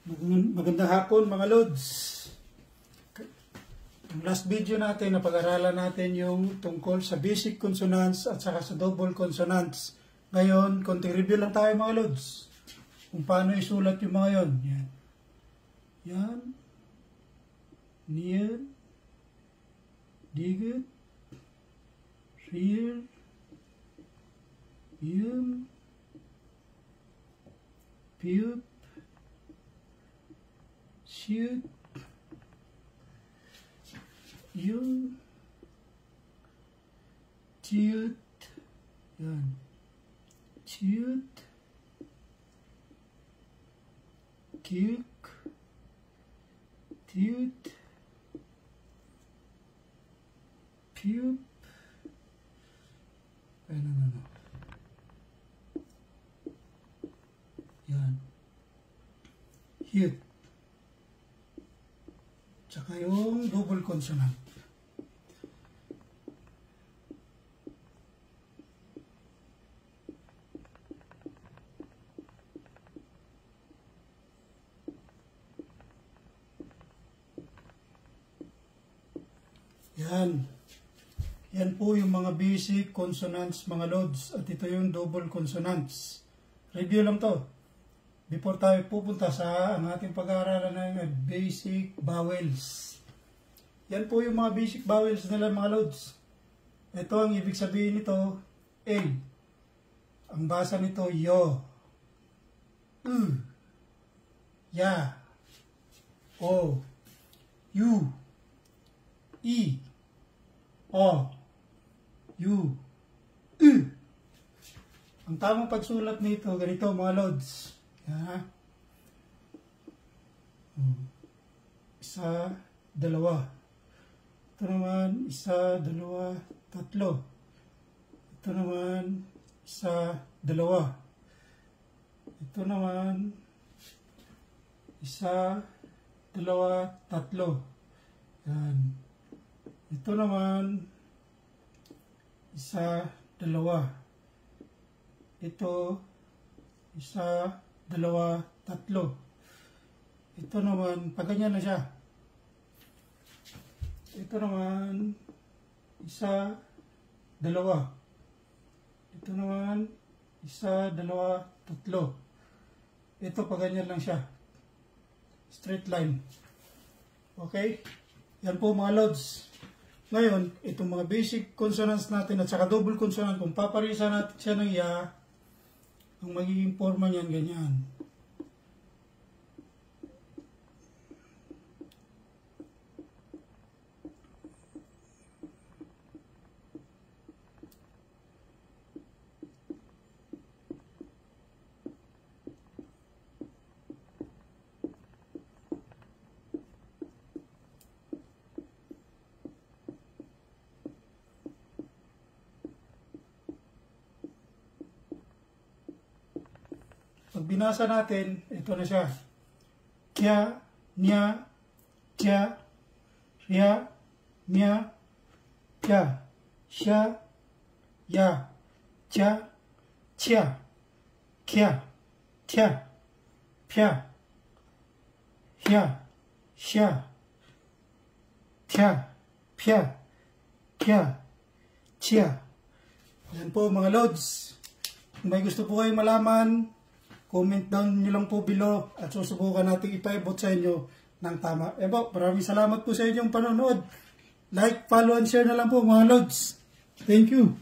Magandang hapon mga Lods. Ang last video natin, napag-aralan natin yung tungkol sa basic consonants at saka sa double consonants. Ngayon, konting review lang tayo mga Lods. Kung paano isulat yung mga yon. Yan. Yan. Near. Digit. Rear. Yum. Pup. Shoot, yung, toot, yan, toot, kick, toot, pup, ano, yan, hit. Tsaka yung double consonant. Yan. Yan po yung mga basic consonants mga Lods. At ito yung double consonants. Review lang to. Before tayo pupunta sa ang ating pag-aaralan ng basic vowels. Yan po yung mga basic vowels nila mga Lods. Ito ang ibig sabihin nito, A. Ang basa nito, yo. U. Ya. O. U. I. O. U. U. Ang tamang pagsulat nito, ganito mga Lods. Yan. Isa, dalawa. Ito naman, isa, dalawa, tatlo. Ito naman, isa, dalawa. Ito naman, isa, dalawa, tatlo. Yan. Ito naman, isa, dalawa. Ito, isa, dalawa, tatlo. Ito naman, pag ganyan na siya. Ito naman, isa, dalawa. Ito naman, isa, dalawa, tatlo. Ito, pag ganyan lang siya. Straight line. Okay? Yan po mga Lods. Ngayon, itong mga basic consonants natin at saka double consonant, kung paparisa natin siya ng ya, ang magiging forma niyan ganyan. Pag binasa natin, ito na siya. Kya, nya, kya, ria, mya, pya, sya, ya, cha, tia, kya, tia, pya, hya, sya, tia, pya, kya, tia. Yan po mga Lods. Kung may gusto po kayong malaman, comment down nyo lang po below at susubukan natin ipaibot sa inyo ng tama. Maraming salamat po sa inyong panonood. Like, follow, and share na lang po mga Lods. Thank you.